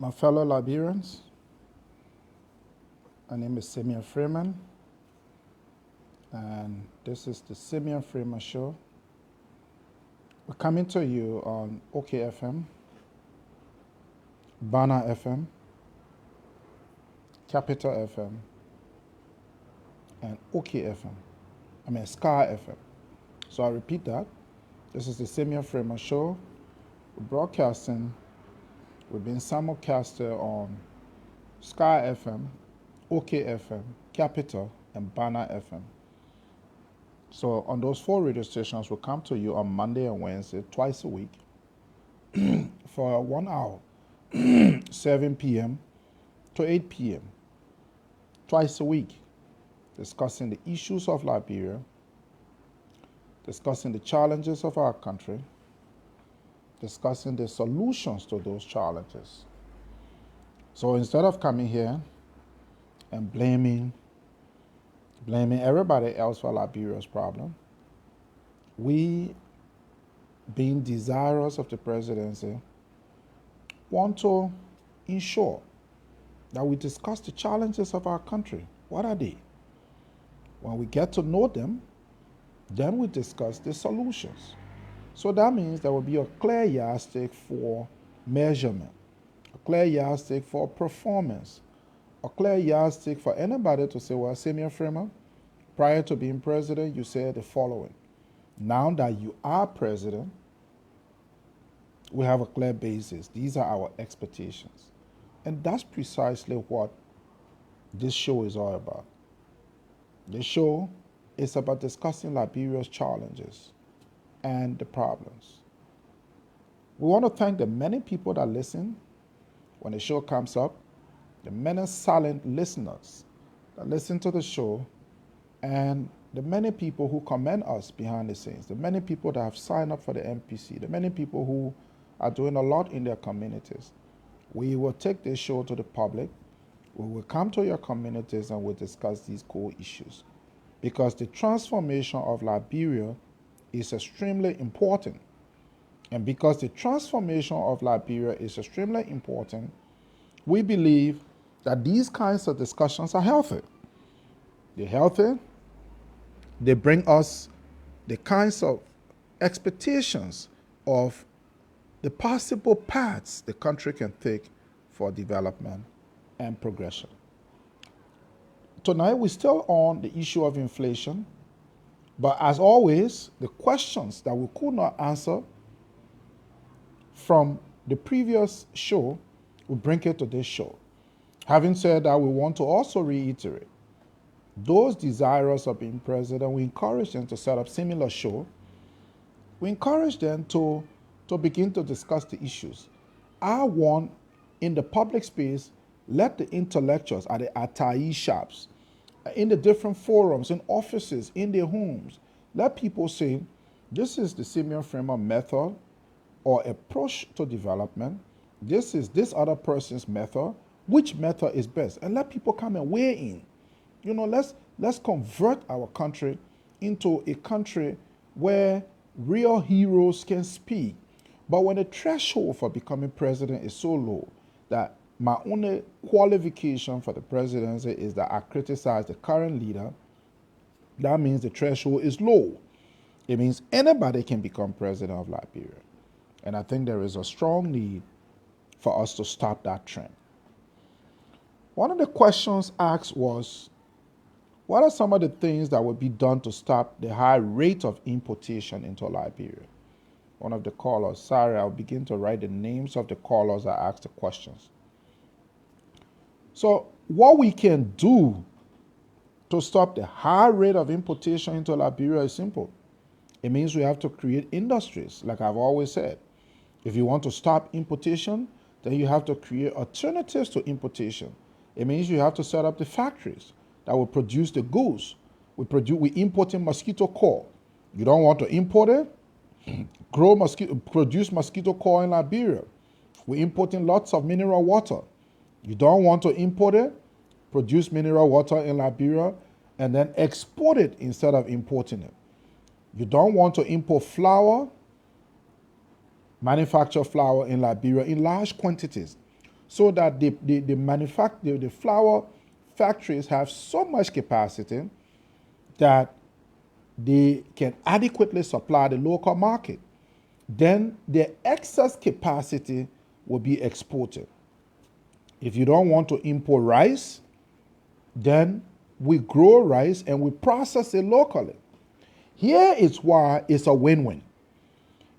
My fellow Liberians, my name is Simeon Freeman, and this is the Simeon Freeman Show. We're coming to you on OKFM, Bana FM, Capital FM, and Sky FM. So I repeat that. This is the Simeon Freeman Show. We're broadcasting. We've been simulcasted on Sky FM, OKFM, Capital, and Bana FM. So on those 4 radio stations, we'll come to you on Monday and Wednesday, twice a week, for 1 hour, 7 p.m. to 8 p.m., twice a week, discussing the issues of Liberia, discussing the challenges of our country, discussing the solutions to those challenges. So instead of coming here and blaming everybody else for Liberia's problem, we, being desirous of the presidency, want to ensure that we discuss the challenges of our country. What are they? When we get to know them, then we discuss the solutions. So that means there will be a clear yardstick for measurement, a clear yardstick for performance, a clear yardstick for anybody to say, well, Simeon Freeman, prior to being president, you said the following. Now that you are president, we have a clear basis. These are our expectations. And that's precisely what this show is all about. This show is about discussing Liberia's challenges and the problems. We want to thank the many people that listen when the show comes up, the many silent listeners that listen to the show, and the many people who commend us behind the scenes, the many people that have signed up for the MPC, the many people who are doing a lot in their communities. We will take this show to the public. We will come to your communities and we'll discuss these core issues. Because the transformation of Liberia is extremely important. And because the transformation of Liberia is extremely important, we believe that these kinds of discussions are healthy. They're healthy. They bring us the kinds of expectations of the possible paths the country can take for development and progression. Tonight, we're still on the issue of inflation, but as always, the questions that we could not answer from the previous show, we bring it to this show. Having said that, we want to also reiterate, those desirous of being president, we encourage them to set up similar show. We encourage them to begin to discuss the issues. I want, in the public space, let the intellectuals at the Atai shops, in the different forums, in offices, in their homes, let people say, this is the Simeon Freeman method or approach to development. This is this other person's method. Which method is best? And let people come and weigh in. You know, let's convert our country into a country where real heroes can speak. But when the threshold for becoming president is so low that my only qualification for the presidency is that I criticize the current leader, that means the threshold is low. It means anybody can become president of Liberia. And I think there is a strong need for us to stop that trend. One of the questions asked was, what are some of the things that would be done to stop the high rate of importation into Liberia? One of the callers, sorry, I'll begin to write the names of the callers that asked the questions. So what we can do to stop the high rate of importation into Liberia is simple. It means we have to create industries, like I've always said. If you want to stop importation, then you have to create alternatives to importation. It means you have to set up the factories that will produce the goods. We import in mosquito coil. You don't want to import it? Produce mosquito coil in Liberia. We import in lots of mineral water. You don't want to import it? Produce mineral water in Liberia and then export it instead of importing it. You don't want to import flour? Manufacture flour in Liberia in large quantities. so that the flour factories have so much capacity that they can adequately supply the local market. Then the excess capacity will be exported. If you don't want to import rice, then we grow rice and we process it locally. Here is why it's a win-win.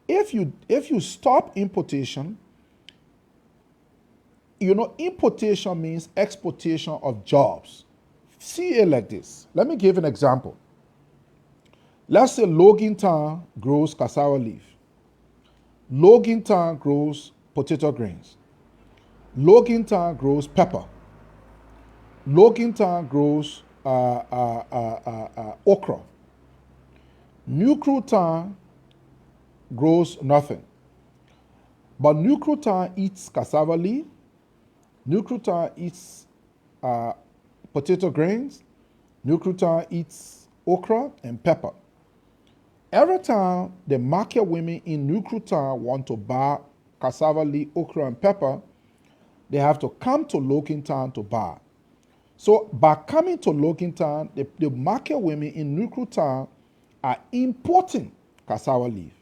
If you stop importation, importation means exportation of jobs. See it like this. Let me give an example. Let's say Logantown grows cassava leaf. Logantown grows potato grains. Logantown grows pepper. Logantown grows okra. Newcrewtown grows nothing. But Newcrewtown eats cassava leaf. Newcrewtown eats potato grains. Newcrewtown eats okra and pepper. Every time the market women in Newcrewtown want to buy cassava leaf, okra, and pepper, they have to come to Logantown to buy. So by coming to Logantown, the market women in Newcrewtown are importing cassava leaf.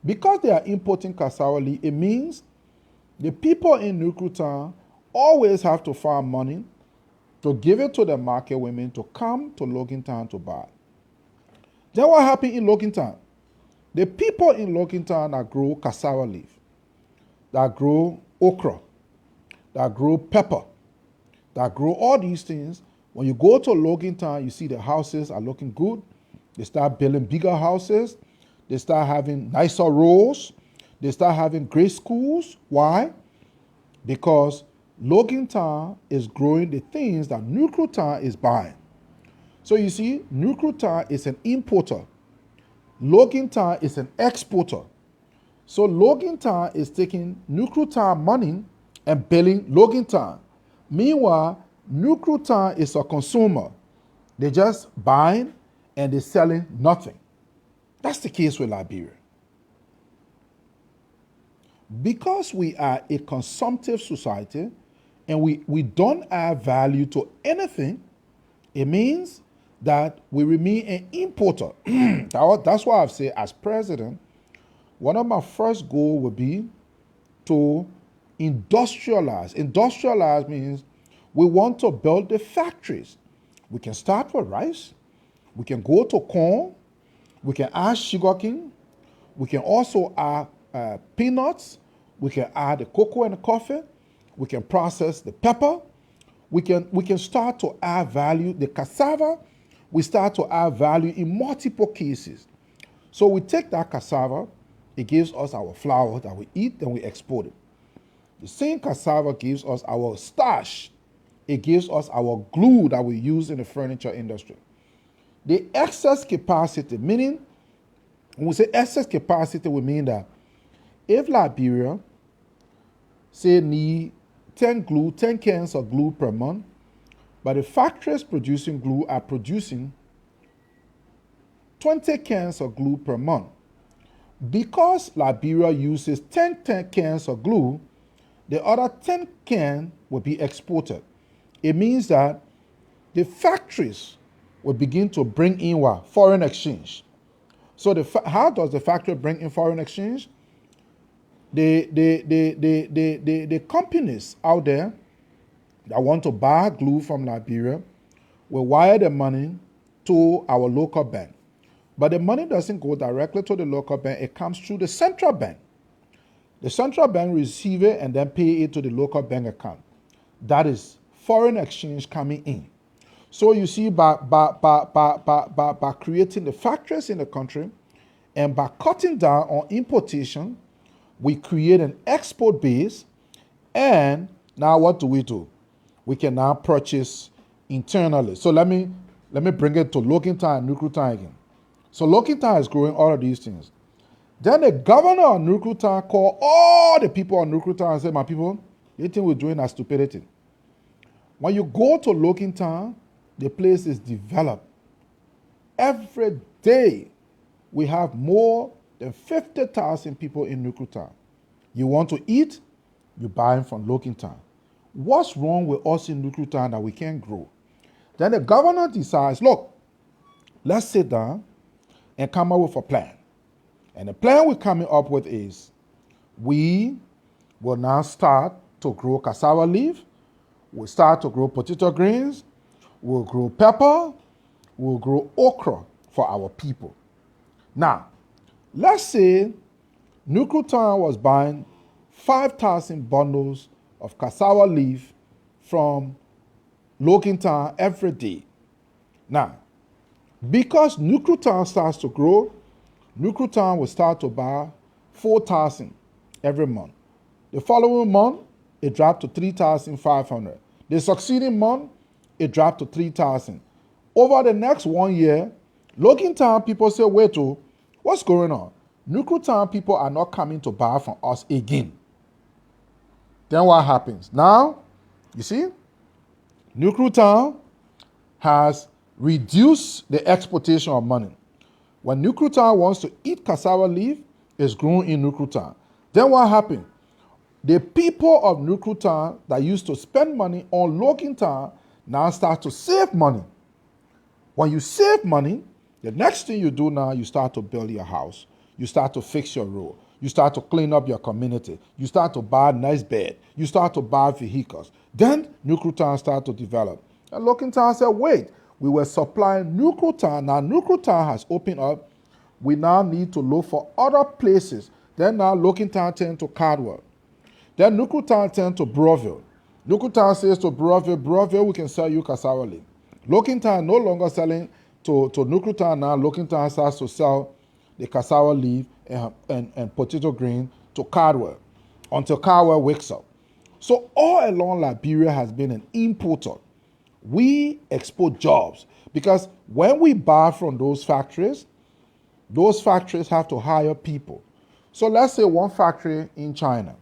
Because they are importing cassava leaf, it means the people in Newcrewtown always have to find money to give it to the market women to come to Logantown to buy. Then what happened in Logantown? The people in Logantown that grow cassava leaf, that grow okra, that grow pepper, that grow all these things, when you go to Logantown, you see the houses are looking good. They start building bigger houses. They start having nicer roads. They start having great schools. Why? Because Logantown is growing the things that Newcrewtown is buying. So you see, Newcrewtown is an importer. Logantown is an exporter. So Logantown is taking Newcrewtown money and billing Logantown. Meanwhile, Newcrewtown is a consumer. They're just buying and they're selling nothing. That's the case with Liberia. Because we are a consumptive society and we don't add value to anything, it means that we remain an importer. That's why I've said, as president, one of my first goals would be to industrialize. Industrialize means we want to build the factories. We can start with rice. We can go to corn. We can add sugarcane. We can also add peanuts. We can add the cocoa and the coffee. We can process the pepper. We can start to add value. The cassava, we start to add value in multiple cases. So we take that cassava, it gives us our flour that we eat, then we export it. The same cassava gives us our starch. It gives us our glue that we use in the furniture industry. The excess capacity, meaning, when we say excess capacity, we mean that if Liberia, say, need 10 cans of glue per month, but the factories producing glue are producing 20 cans of glue per month. Because Liberia uses 10 cans of glue, the other 10 cans will be exported. It means that the factories will begin to bring in what? Foreign exchange. So how does the factory bring in foreign exchange? The companies out there that want to buy glue from Liberia will wire the money to our local bank. But the money doesn't go directly to the local bank. It comes through the central bank. The central bank receives it and then pay it to the local bank account. That is foreign exchange coming in. So you see, by creating the factories in the country and by cutting down on importation, we create an export base. And now what do? We can now purchase internally. So let me bring it to Logantown and Newcrewtown again. So Logantown is growing all of these things. Then the governor of Newcrewtown called all the people of Newcrewtown and said, my people, you think we're doing a stupidity. When you go to Logantown, the place is developed. Every day, we have more than 50,000 people in Newcrewtown. You want to eat? You're buying from Lokintown. What's wrong with us in Nukutown that we can't grow? Then the governor decides, look, let's sit down and come up with a plan. And the plan we're coming up with is we will now start to grow cassava leaf. We'll start to grow potato greens. We'll grow pepper. We'll grow okra for our people. Now, let's say Nukutown was buying 5,000 bundles of cassava leaf from Lokintown every day. Now, because Nukutown starts to grow, Nukutown will start to buy 4,000 every month. The following month, it dropped to 3,500. The succeeding month, it dropped to 3,000. Over the next 1 year, Lokintown people say, wait, what's going on? Nukutown people are not coming to buy from us again. Then what happens? Now, you see, Nukutown has reduced the exportation of money. When Nukutown wants to eat cassava leaf, it's grown in Nukutown. Then what happened? The people of Nukutown that used to spend money on Lokintown now start to save money. When you save money, the next thing you do now, you start to build your house. You start to fix your road. You start to clean up your community. You start to buy a nice bed. You start to buy vehicles. Then Nukutown start to develop. And Lokintown said, wait, we were supplying Nukutown. Now Nukutown has opened up. We now need to look for other places. Then now Lokintown turned to Cardwell. Then Nukutown turned to Broadville. Nukutown says to Broadville, we can sell you cassava leaf. Lokintown no longer selling to Nukutown now. Lokintown starts to sell the cassava leaf and potato grain to Cardwell until Cardwell wakes up. So all along, Liberia has been an importer. We export jobs because when we buy from those factories have to hire people. So let's say one factory in China.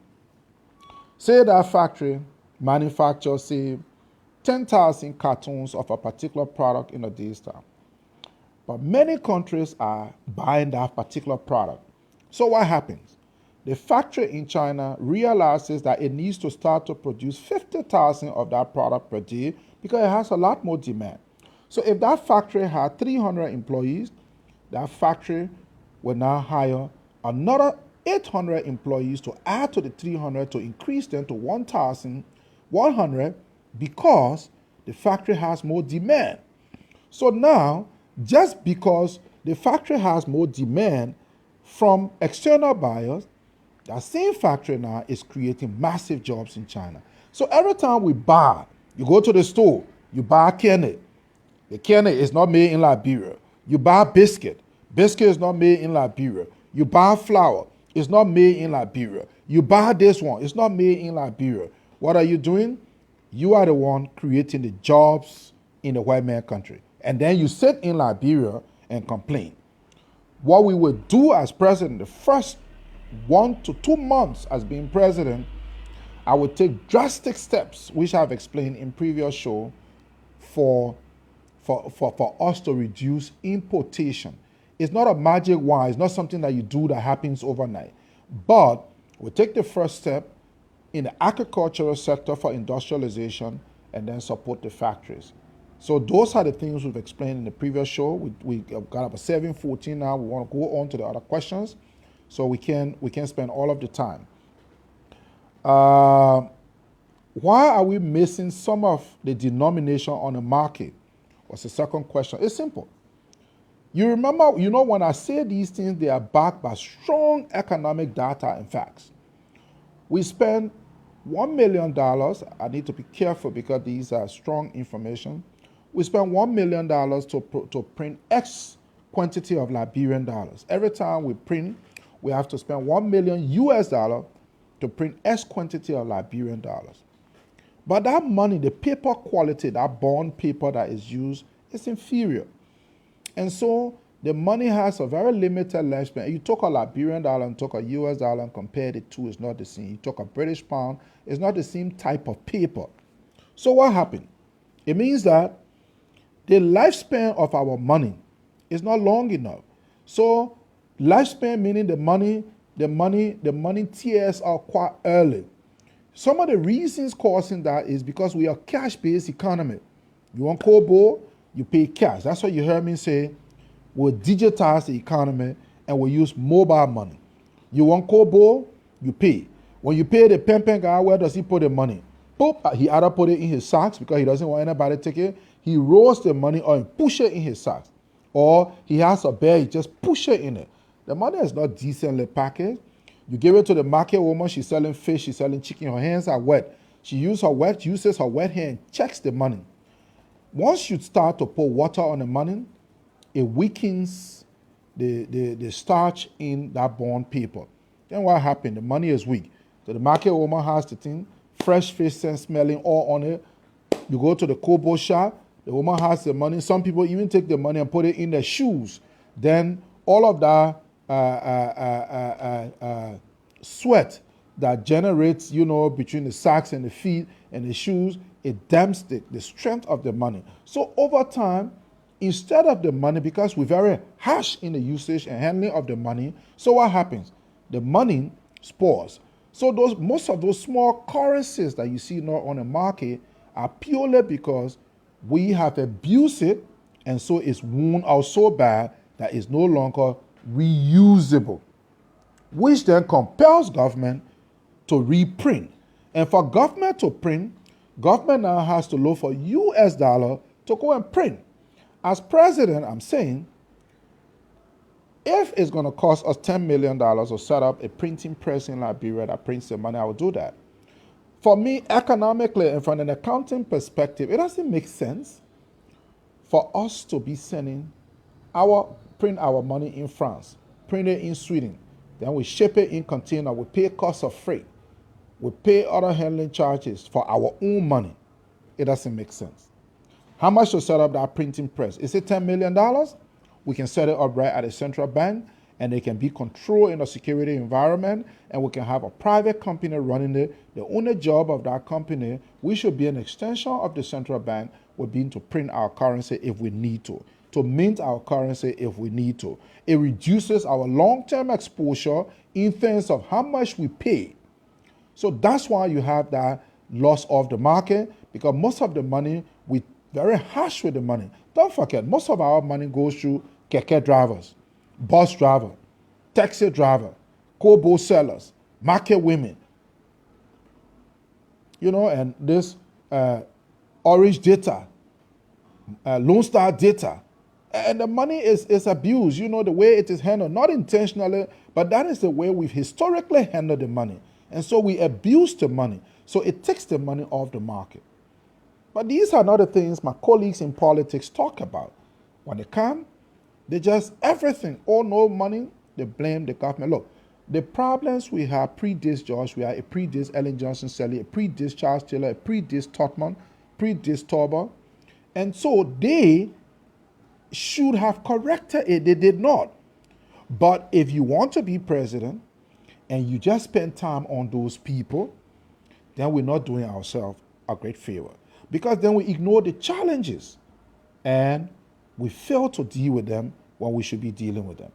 Say that factory manufactures, say, 10,000 cartons of a particular product in a day's time. But many countries are buying that particular product. So what happens? The factory in China realizes that it needs to start to produce 50,000 of that product per day because it has a lot more demand. So if that factory had 300 employees, that factory will now hire another 800 employees to add to the 300 to increase them to 1,100 because the factory has more demand. So now, just because the factory has more demand from external buyers, that same factory now is creating massive jobs in China. So every time we buy, you go to the store, you buy kernel. The kernel is not made in Liberia. You buy biscuit. Biscuit is not made in Liberia. You buy flour. It's not made in Liberia. You buy this one. It's not made in Liberia. What are you doing? You are the one creating the jobs in the white man country. And then you sit in Liberia and complain. What we will do as president, the first 1 to 2 months as being president, I would take drastic steps, which I've explained in previous show, for us to reduce importation. It's not a magic wand. It's not something that you do that happens overnight. But we take the first step in the agricultural sector for industrialization and then support the factories. So those are the things we've explained in the previous show. We got up at 7:14 now. We want to go on to the other questions so we can spend all of the time. Why are we missing some of the denomination on the market? What's the second question? It's simple. You remember, when I say these things, they are backed by strong economic data and facts. We spend $1 million. I need to be careful because these are strong information. We spend $1 million to print X quantity of Liberian dollars. Every time we print, we have to spend $1 million to print X quantity of Liberian dollars. But that money, the paper quality, that bond paper that is used, is inferior. And so the money has a very limited lifespan. You talk a Liberian dollar and talk a US dollar and compare the two, it's not the same. You talk a British pound, it's not the same type of paper. So what happened? It means that the lifespan of our money is not long enough. So lifespan meaning the money tears out quite early. Some of the reasons causing that is because we are cash-based economy. You want kobo, you pay cash. That's what you heard me say. We'll digitize the economy and we'll use mobile money. You want kobo, you pay. When you pay the pen guy, where does he put the money? Boop, he either put it in his socks because he doesn't want anybody to take it. He rolls the money or he push it in his socks. Or he has a bag, he just push it in it. The money is not decently packaged. You give it to the market woman, she's selling fish, she's selling chicken, her hands are wet. She uses her wet hand, checks the money. Once you start to pour water on the money, it weakens the starch in that bond paper. Then what happened? The money is weak. So the market woman has the thing, fresh fish scent smelling all on it. You go to the kobo shop, the woman has the money. Some people even take the money and put it in their shoes. Then all of that sweat that generates, between the socks and the feet and the shoes, it damps the strength of the money. So over time, instead of the money, because we're very harsh in the usage and handling of the money, so what happens? The money spoils. So most of those small currencies that you see now on the market are purely because we have abused it, and so it's worn out so bad that it's no longer reusable, which then compels government to reprint. And for government to print, government now has to look for US dollar to go and print. As president, I'm saying, if it's going to cost us $10 million to set up a printing press in Liberia that prints the money, I will do that. For me, economically and from an accounting perspective, it doesn't make sense for us to be print our money in France, print it in Sweden, then we ship it in container, we pay cost of freight, we pay other handling charges for our own money. It doesn't make sense. How much to set up that printing press? Is it $10 million? We can set it up right at a central bank, and they can be controlled in a security environment, and we can have a private company running it. The only job of that company, we should be an extension of the central bank, would be to print our currency if we need to mint our currency if we need to. It reduces our long-term exposure in terms of how much we pay. So that's why you have that loss of the market, because most of the money, we very harsh with the money. Don't forget, most of our money goes through keke drivers, bus driver, taxi driver, kobo sellers, market women. And this orange data, Lone Star data, and the money is abused, the way it is handled, not intentionally, but that is the way we've historically handled the money. And so we abuse the money. So it takes the money off the market. But these are not the things my colleagues in politics talk about. When they come, they just, everything, no money, they blame the government. Look, the problems we have pre-this George, we are a pre-this Ellen Johnson Sally, a pre-this Charles Taylor, a pre-this Totman, pre-this Torber. And so they should have corrected it. They did not. But if you want to be president and you just spend time on those people, then we're not doing ourselves a great favor. Because then we ignore the challenges and we fail to deal with them when we should be dealing with them.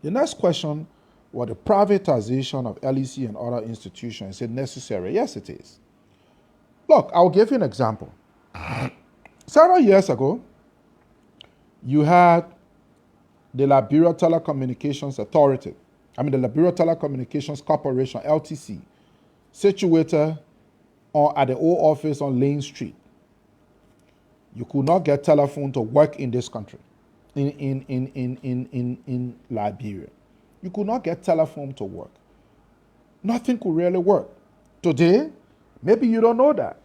The next question was the privatization of LEC and other institutions. Is it necessary? Yes, it is. Look, I'll give you an example. Several years ago, you had the Liberia Telecommunications Authority, the Liberia Telecommunications Corporation, LTC, situated at the old office on Lane Street. You could not get telephone to work in this country, in Liberia. You could not get telephone to work. Nothing could really work. Today, maybe you don't know that.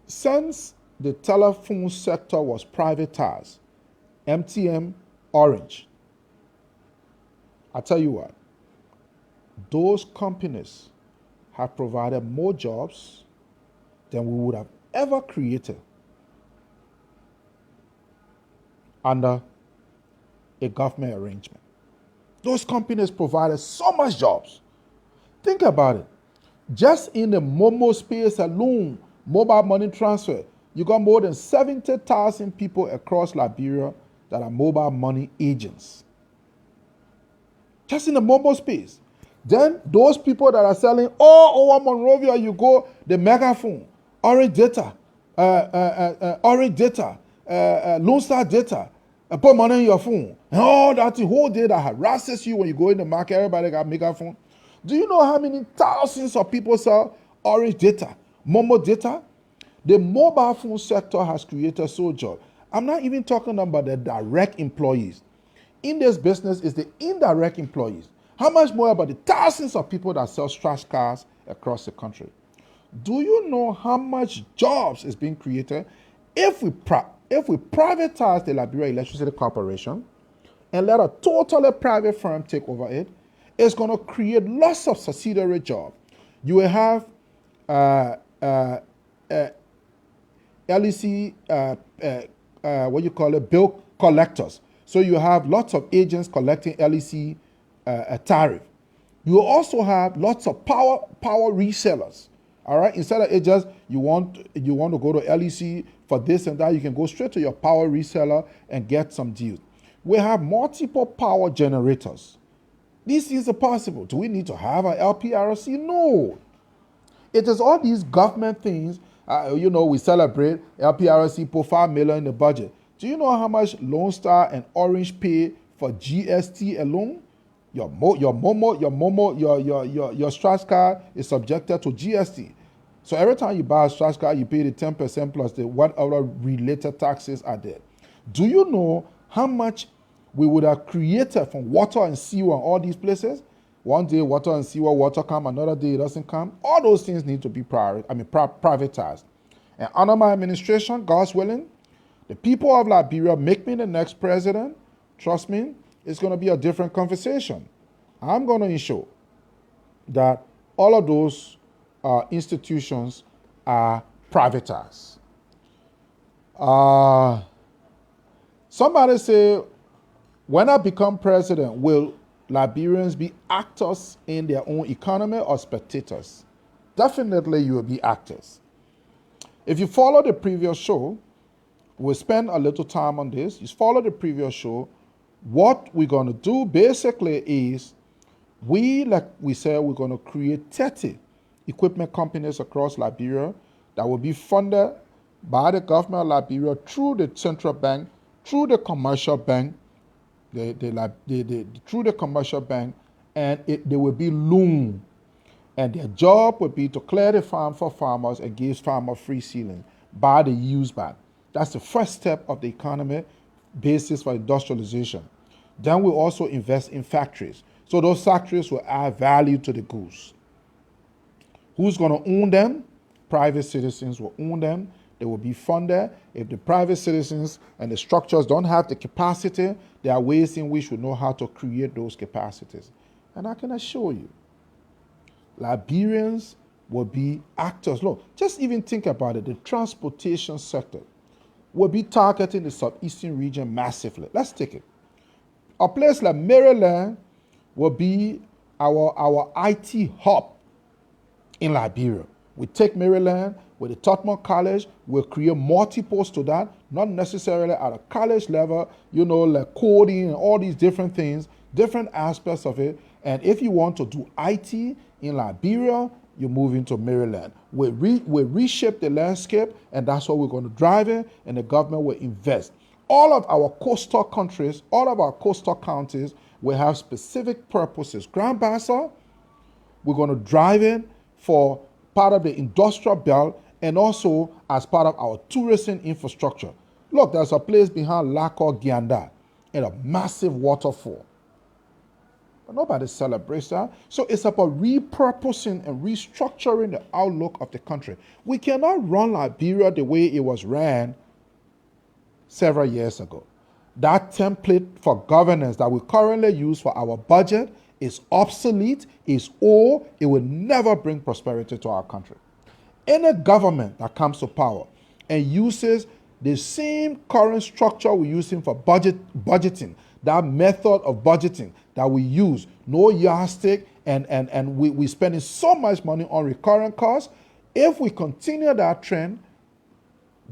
Since the telephone sector was privatized, MTN, Orange, I tell you what, those companies have provided more jobs than we would have ever created under a government arrangement. Those companies provided so much jobs. Think about it. Just in the Momo space alone, mobile money transfer, you got more than 70,000 people across Liberia that are mobile money agents. Just in the mobile space. Then those people that are selling, over Monrovia, you go, the megaphone, Orange Data, Orange Data, Lone Star Data, put money in your phone. And all that the whole day that harasses you when you go in the market, everybody got megaphone. Do you know how many thousands of people sell Orange Data, Momo Data? The mobile phone sector has created so job. I'm not even talking about the direct employees. In this business is the indirect employees. How much more about the thousands of people that sell trash cars across the country? Do you know how much jobs is being created if we privatize the Liberia Electricity Corporation and let a totally private firm take over it? It's going to create lots of subsidiary jobs. You will have LEC, bill collectors. So you have lots of agents collecting LEC tariff. You also have lots of power resellers. All right, instead of agents, you want to go to LEC for this and that, you can go straight to your power reseller and get some deals. We have multiple power generators. These things are possible. Do we need to have an LPRC? No. It is all these government things. We celebrate LPRC put $5 million in the budget. Do you know how much Lone Star and Orange pay for GST alone? Your scratch card is subjected to GST. So every time you buy a scratch card, you pay the 10% plus the whatever related taxes are there. Do you know how much we would have created from water and sewer and all these places? One day water and sewer, water come, another day it doesn't come. All those things need to be privatized. And under my administration, God's willing, the people of Liberia make me the next president. Trust me, it's going to be a different conversation. I'm going to ensure that all of those institutions are privatized. Somebody say, when I become president, will Liberians be actors in their own economy or spectators? Definitely you will be actors. If you follow the previous show, we'll spend a little time on this. You follow the previous show. What we're going to do basically is like we said, we're going to create 30 equipment companies across Liberia that will be funded by the government of Liberia through the central bank, through the commercial bank, through the commercial bank, and they will be loaned. And their job would be to clear the farm for farmers and give farmers free sealing by the use bank. That's the first step of the economy basis for industrialization. Then we also invest in factories. So those factories will add value to the goods. Who's going to own them? Private citizens will own them. They will be funded. If the private citizens and the structures don't have the capacity, there are ways in which we know how to create those capacities. And I can assure you, Liberians will be actors. Look, just even think about it. The transportation sector will be targeting the southeastern region massively. Let's take it. A place like Maryland will be our IT hub in Liberia. We take Maryland with the Tottenham College, we'll create multiples to that, not necessarily at a college level, like coding and all these different things, different aspects of it. And if you want to do IT in Liberia, you move into Maryland. We reshape the landscape, and that's what we're going to drive in, and the government will invest. All of our coastal countries, all of our coastal counties will have specific purposes. Grand Bassa, we're going to drive in for part of the industrial belt and also as part of our tourism infrastructure. Look, there's a place behind Lako Gianda and a massive waterfall. But nobody celebrates that. So it's about repurposing and restructuring the outlook of the country. We cannot run Liberia the way it was ran several years ago. That template for governance that we currently use for our budget is obsolete, is old, it will never bring prosperity to our country. Any government that comes to power and uses the same current structure we're using for budgeting, that method of budgeting that we use, no yardstick, and we're spending so much money on recurring costs. If we continue that trend,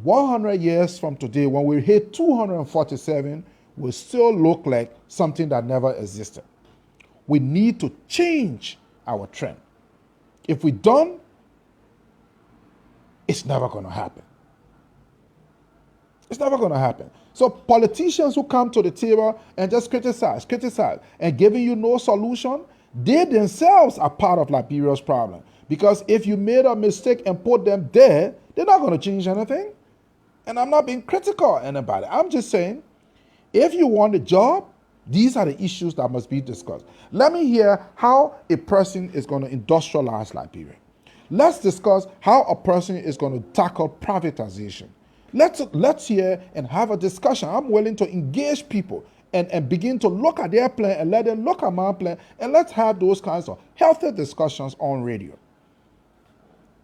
100 years from today, when we hit 247, will still look like something that never existed. We need to change our trend. If we don't, it's never going to happen. It's never going to happen. So politicians who come to the table and just criticize, and giving you no solution, they themselves are part of Liberia's problem. Because if you made a mistake and put them there, they're not going to change anything. And I'm not being critical of anybody. I'm just saying, if you want a job, these are the issues that must be discussed. Let me hear how a person is going to industrialize Liberia. Let's discuss how a person is going to tackle privatization. Let's hear and have a discussion. I'm willing to engage people and begin to look at their plan and let them look at my plan, and let's have those kinds of healthy discussions on radio.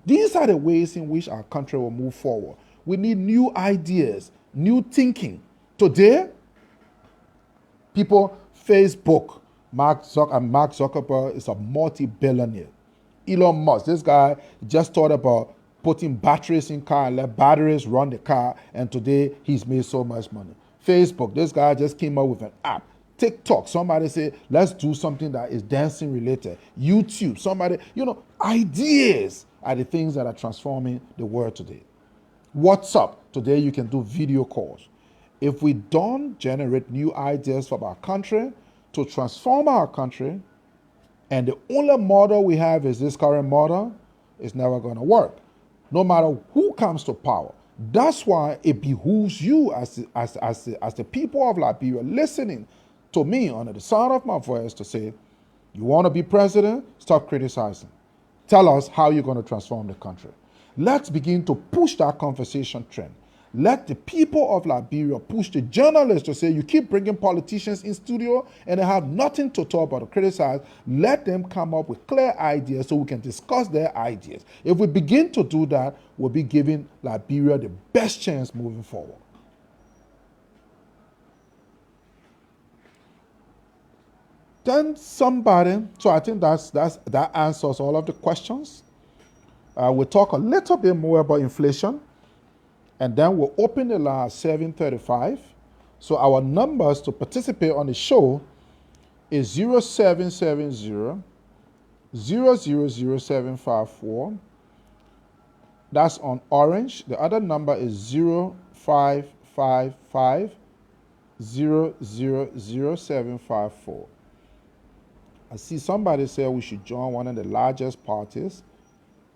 These are the ways in which our country will move forward. We need new ideas, new thinking. Today, people, Facebook, Mark Zuckerberg is a multi-billionaire. Elon Musk, this guy just thought about putting batteries in car and let batteries run the car, and today he's made so much money. Facebook, this guy just came up with an app. TikTok, somebody say, let's do something that is dancing related. YouTube, somebody, ideas are the things that are transforming the world today. WhatsApp, today you can do video calls. If we don't generate new ideas for our country to transform our country, and the only model we have is this current model, it's never going to work, no matter who comes to power. That's why it behooves you as the people of Liberia listening to me under the sound of my voice to say, you want to be president? Stop criticizing. Tell us how you're going to transform the country. Let's begin to push that conversation trend. Let the people of Liberia push the journalists to say, you keep bringing politicians in studio and they have nothing to talk about or criticize. Let them come up with clear ideas so we can discuss their ideas. If we begin to do that, we'll be giving Liberia the best chance moving forward. Then somebody, so I think that answers all of the questions. We'll talk a little bit more about inflation. And then we'll open the line at 7:35. So our numbers to participate on the show is 0770 000754. That's on Orange. The other number is 0555 000754. I see somebody say we should join one of the largest parties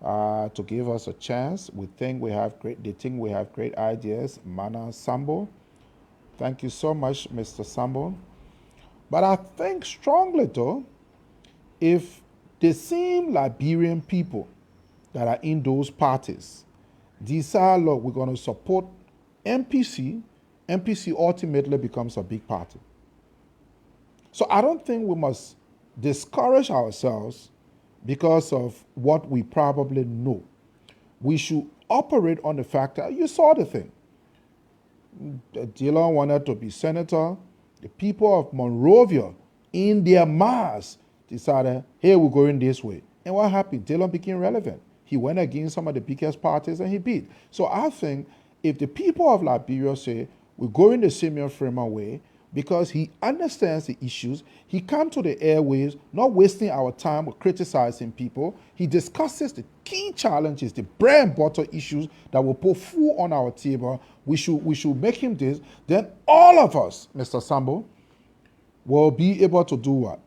to give us a chance. They think we have great ideas. Mana Sambo. Thank you so much, Mr. Sambo. But I think strongly though, if the same Liberian people that are in those parties decide, look, we're going to support MPC ultimately becomes a big party. So I don't think we must discourage ourselves because of what we probably know. We should operate on the fact that you saw the thing. Dylan wanted to be senator. The people of Monrovia, in their mass, decided, hey, we're going this way. And what happened? Dylan became relevant. He went against some of the biggest parties and he beat. So I think if the people of Liberia say, we're going the Simeon Freeman way, because he understands the issues. He comes to the airwaves, not wasting our time with criticizing people. He discusses the key challenges, the bread and butter issues that will put food on our table. We should make him this. Then all of us, Mr. Sambo, will be able to do what?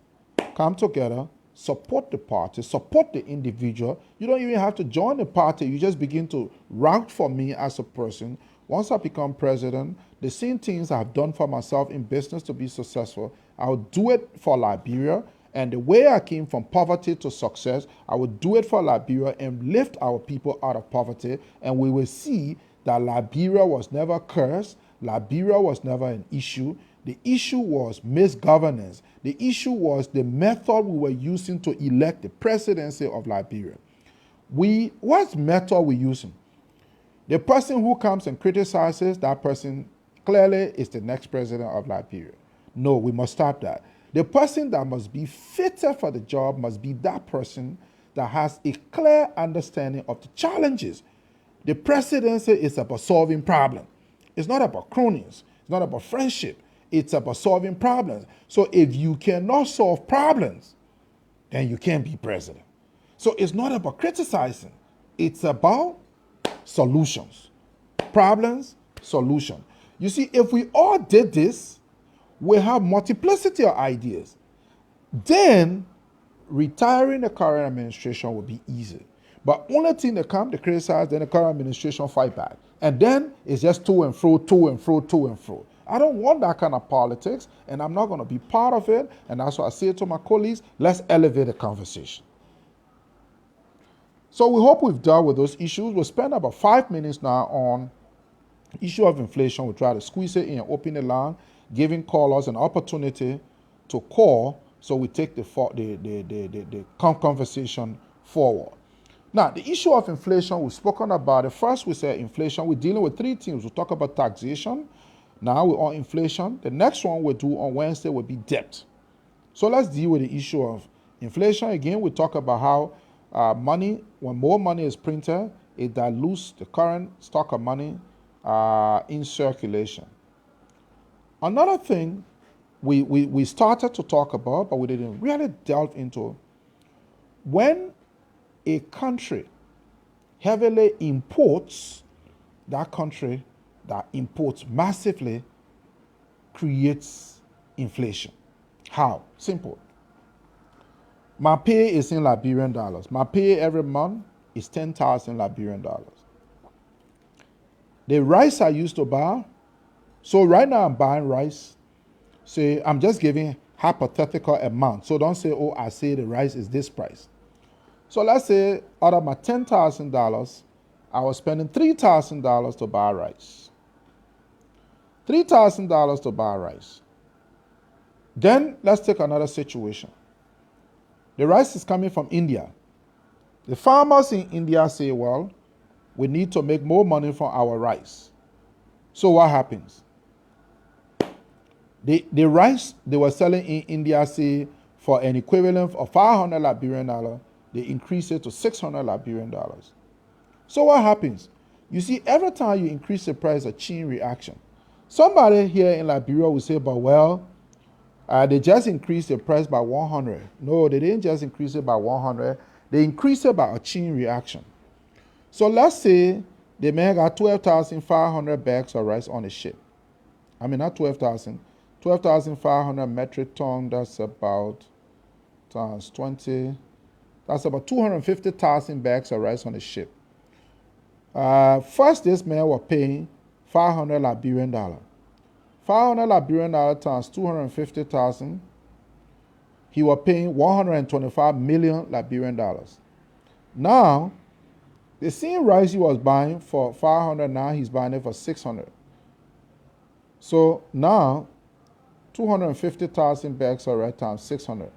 Come together, support the party, support the individual. You don't even have to join the party. You just begin to route for me as a person. Once I become president, the same things I've done for myself in business to be successful, I'll do it for Liberia. And the way I came from poverty to success, I will do it for Liberia and lift our people out of poverty. And we will see that Liberia was never cursed. Liberia was never an issue. The issue was misgovernance. The issue was the method we were using to elect the presidency of Liberia. What method we using? The person who comes and criticizes, that person clearly is the next president of Liberia. No, we must stop that. The person that must be fitter for the job must be that person that has a clear understanding of the challenges. The presidency is about solving problems. It's not about cronies. It's not about friendship. It's about solving problems. So if you cannot solve problems, then you can't be president. So it's not about criticizing. It's about solutions. Problems, solution. You see, if we all did this, we have multiplicity of ideas. Then retiring the current administration would be easy. But only thing they come, they criticize, then the current administration fight back. And then it's just to and fro, to and fro, to and fro. I don't want that kind of politics, and I'm not going to be part of it. And that's why I say to my colleagues, let's elevate the conversation. So we hope we've dealt with those issues. We'll spend about 5 minutes now on issue of inflation. We'll try to squeeze it in and open the line, giving callers an opportunity to call so we take the conversation forward. Now, the issue of inflation, we've spoken about it. First, we said inflation. We're dealing with three things. We'll talk about taxation. Now we're on inflation. The next one we'll do on Wednesday will be debt. So let's deal with the issue of inflation. Again, we talk about how money, when more money is printed, it dilutes the current stock of money in circulation. Another thing we started to talk about, but we didn't really delve into, when a country heavily imports, that country that imports massively creates inflation. How? Simple. My pay is in Liberian dollars. My pay every month is 10,000 Liberian dollars. The rice I used to buy, so right now I'm buying rice. Say, I'm just giving hypothetical amount. So don't say, oh, I say the rice is this price. So let's say out of my $10,000, I was spending $3,000 to buy rice. $3,000 to buy rice. Then let's take another situation. The rice is coming from India. The farmers in India say, well, we need to make more money from our rice. So what happens? The rice they were selling in India, say, for an equivalent of 500 Liberian dollars, they increase it to 600 Liberian dollars. So what happens? You see, every time you increase the price, a chain reaction. Somebody here in Liberia will say, but well, they just increased the price by 100. No, they didn't just increase it by 100. They increased it by a chain reaction. So let's say the man got 12,500 bags of rice on a ship. I mean, not 12,000. 12,500 metric ton, that's about times 20. That's about 250,000 bags of rice on a ship. First, this man was paying 500 Liberian dollar. 500 Liberian dollar times 250,000. He was paying 125 million Liberian dollars. Now, the same rice he was buying for 500, now he's buying it for 600. So now, 250,000 bags of rice times 600.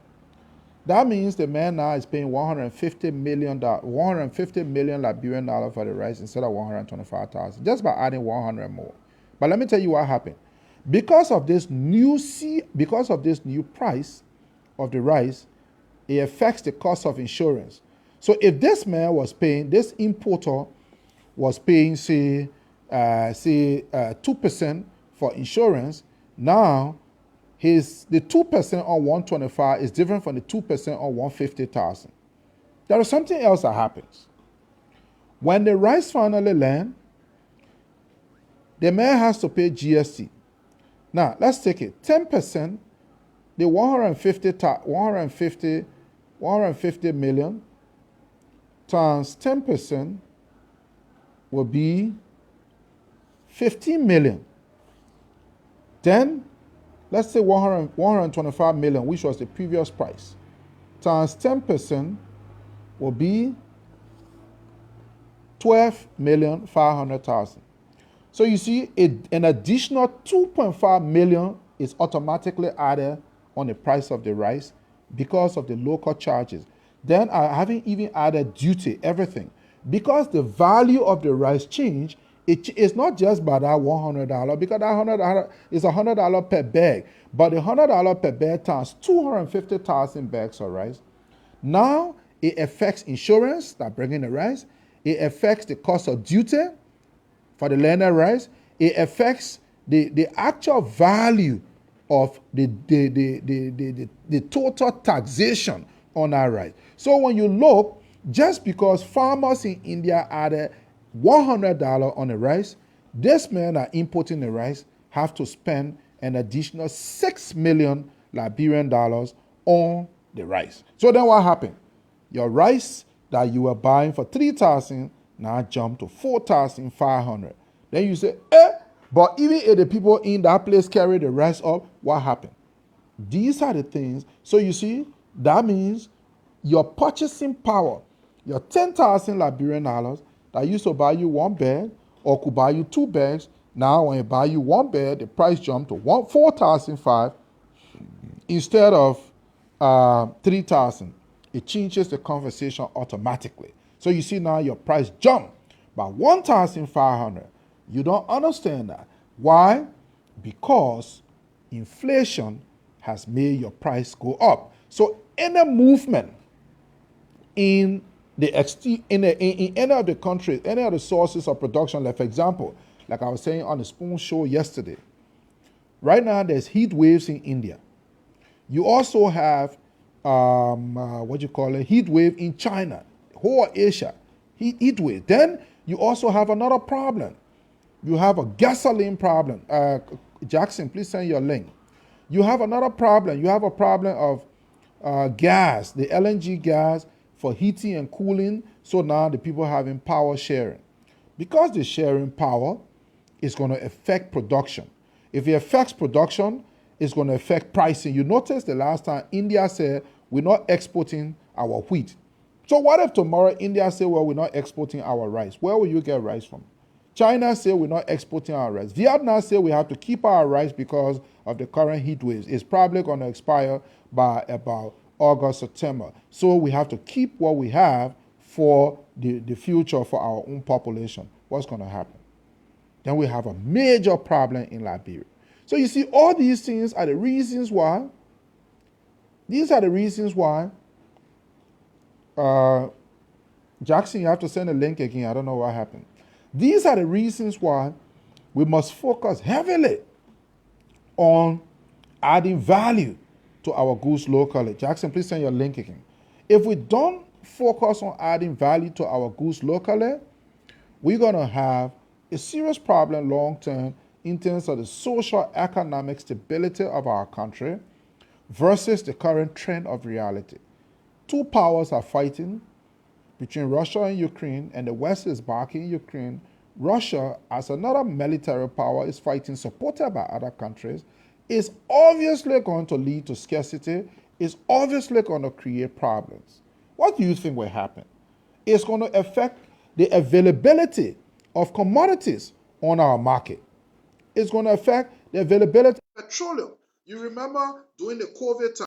That means the man now is paying 150 million Liberian dollars for the rice instead of 125,000, just by adding 100 more. But let me tell you what happened. Because of this new price of the rice, it affects the cost of insurance. So if this man was paying, this importer was paying, say 2% for insurance, now the 2% on 125 is different from the 2% on 150,000. There is something else that happens. When the rice finally lands, the man has to pay GST. Now, let's take it. 10%, the 150 million times 10% will be 15 million. Then, let's say 125 million, which was the previous price, times 10% will be 12,500,000. So you see, an additional 2.5 million is automatically added on the price of the rice because of the local charges. Then I haven't even added duty, everything. Because the value of the rice changed, it's not just by that $100, because that $100 is $100 per bag. But the $100 per bag times 250,000 bags of rice. Now it affects insurance that bringing the rice. It affects the cost of duty for the landed rice. It affects the actual value of the total taxation on our rice. So when you look, just because farmers in India added $100 on the rice, this men are importing the rice have to spend an additional $6 million Liberian dollars on the rice. So then what happened? Your rice that you were buying for 3,000 now jumped to 4,500. Then you say, but even if the people in that place carry the rice up, what happened? These are the things. So you see, that means your purchasing power, your 10,000 Liberian dollars that used to buy you one bag or could buy you two bags, now when you buy you one bag, the price jumped to 4,500 instead of 3,000. It changes the conversation automatically. So you see now your price jump by 1,500. You don't understand that. Why? Because inflation has made your price go up. So any movement in the in any of the countries, any of the sources of production, like for example, like I was saying on the Spoon Show yesterday, right now there's heat waves in India. You also have heat wave in China, whole Asia, heat wave. Then you also have another problem. You have a gasoline problem. Jackson, please send your link. You have another problem. You have a problem of gas, the LNG gas for heating and cooling. So now the people having power sharing. Because the sharing power is going to affect production. If it affects production, it's going to affect pricing. You notice the last time India said, we're not exporting our wheat. So what if tomorrow India say, well, we're not exporting our rice? Where will you get rice from? China say we're not exporting our rice. Vietnam say we have to keep our rice because of the current heat waves. It's probably going to expire by about August, September. So we have to keep what we have for the future for our own population. What's going to happen? Then we have a major problem in Liberia. So you see, all these things are the reasons why. These are the reasons why. Jackson, you have to send a link again. I don't know what happened. These are the reasons why we must focus heavily on adding value to our goods locally. Jackson, please send your link again. If we don't focus on adding value to our goods locally, we're going to have a serious problem long term in terms of the social economic stability of our country versus the current trend of reality. Two powers are fighting between Russia and Ukraine, and the West is backing Ukraine. Russia, as another military power, is fighting, supported by other countries, is obviously going to lead to scarcity, is obviously going to create problems. What do you think will happen? It's going to affect the availability of commodities on our market. It's going to affect the availability of petroleum. You remember during the COVID time,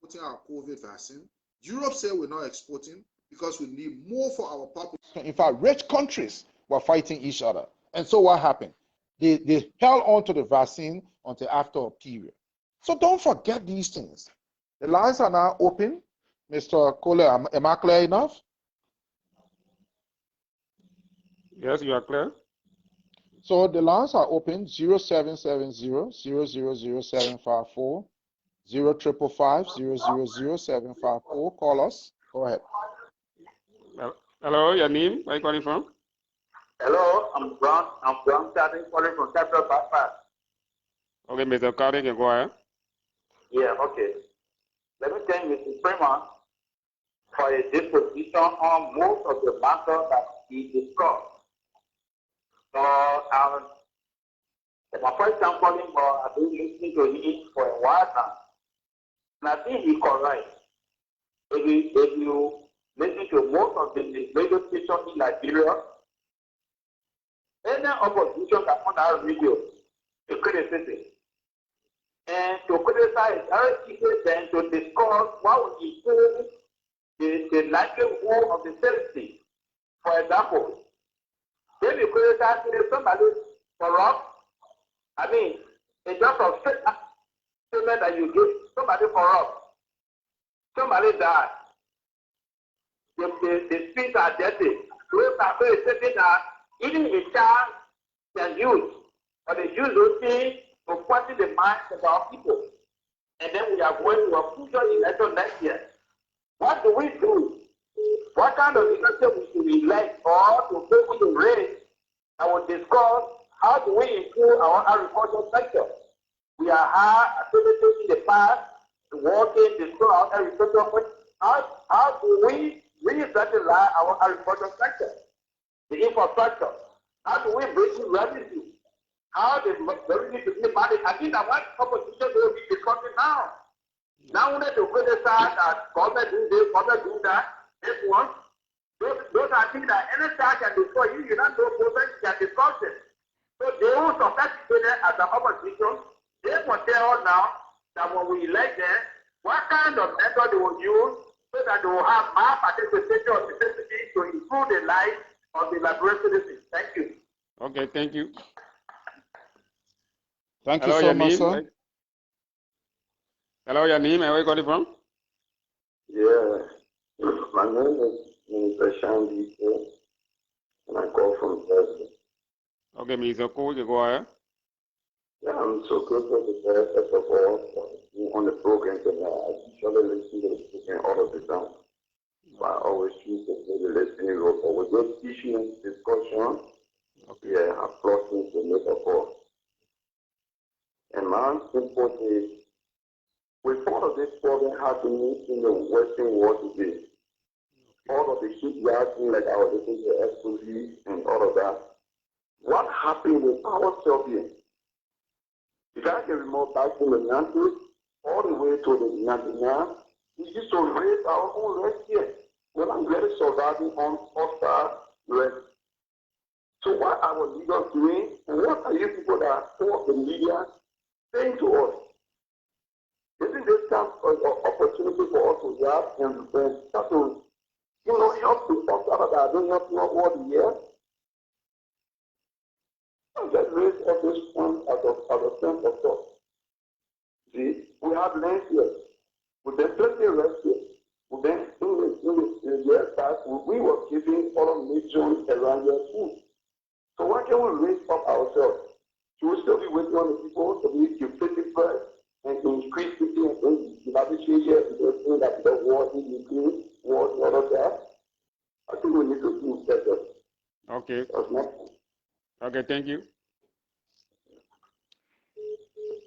putting our COVID vaccine, Europe said we're not exporting because we need more for our population. In fact, rich countries were fighting each other. And so what happened? They held on to the vaccine until after a period. So don't forget these things. The lines are now open. Mr. Kohler, am I clear enough? Yes, you are clear. So the lines are open, 0770-000-754, 0555-000-754. Call us. Go ahead. Hello, your name? Where are you calling from? Hello, I'm Brown Starting calling from Capital Bypass. Okay, Mr. Carter, you can go ahead. Yeah, okay. Let me tell you, Mr. Freeman, for a disposition on most of the matter that he discussed. So, my first time calling, but I've been listening to him for a while now. And I think he's correct. If you listen to most of the radio stations in Nigeria, any opposition that on our radio to criticize and to criticize very easy then to discuss what would improve the livelihood of the citizen. For example, if you criticize somebody corrupt, I mean, in just a statement that you give, somebody corrupt, somebody died, the streets are dirty. Those are very certain that even a child can use, or they use those things to question the minds of our people. and then we are going to a future election next year. What do we do? What kind of leadership we should elect or to put in the race? I will discuss how do we improve our agricultural sector. We are hard activities in the past, working, destroy our agricultural sector. How do we revitalize our agricultural sector? The infrastructure. How do we bring in revenue? How the revenue to be managed? I think that what opposition will be discussing now. Now we need to criticize that government do this, government do that. This one. Those are things that any time can destroy you. You don't know government can discuss it. So they will sophisticated as an opposition. They will tell us now that when we elect them, what kind of method they will use so that they will have more participation of the citizens to improve the life of the Liberian citizens. Thank you. Okay, thank you. Thank Hello, you so your much, name? sir. Hello, your name and where you calling from? Yeah, my name is Mr. Shandy, and I call from President. Okay, Mr. Cole, you go ahead. Yeah, I'm so grateful to God, first of all, for being on the program today. I usually listen to the program all of the time. But I always choose to play the listening role. But with this issue and discussion, yeah, I'm plotting to make a call. And my simple is, with all of this problem happening in the Western world today, all of the shipyards, like I was listening to explosives and all of that, what happened with ourselves here? If I can remove back from the Nantes all the way to the Nantes, we used to raise our own rest here. Well, I'm really surviving on hostile rest. So what are our leaders doing? And what are you people that support the media saying to us? Isn't this some opportunity for us to grab and start to, help the folks that are doing help all the year? I'm just raise up this point as a sense of thought. See, we have land here. We've been plenty of rest here. We've been in the years past, we were giving all nations around your food. So why can't we raise up ourselves? Should we still be waiting on the people to be effective first and increase people and establish here and thing that the war in Ukraine, war and all of that? I think we need to do better. Okay. Okay, thank you.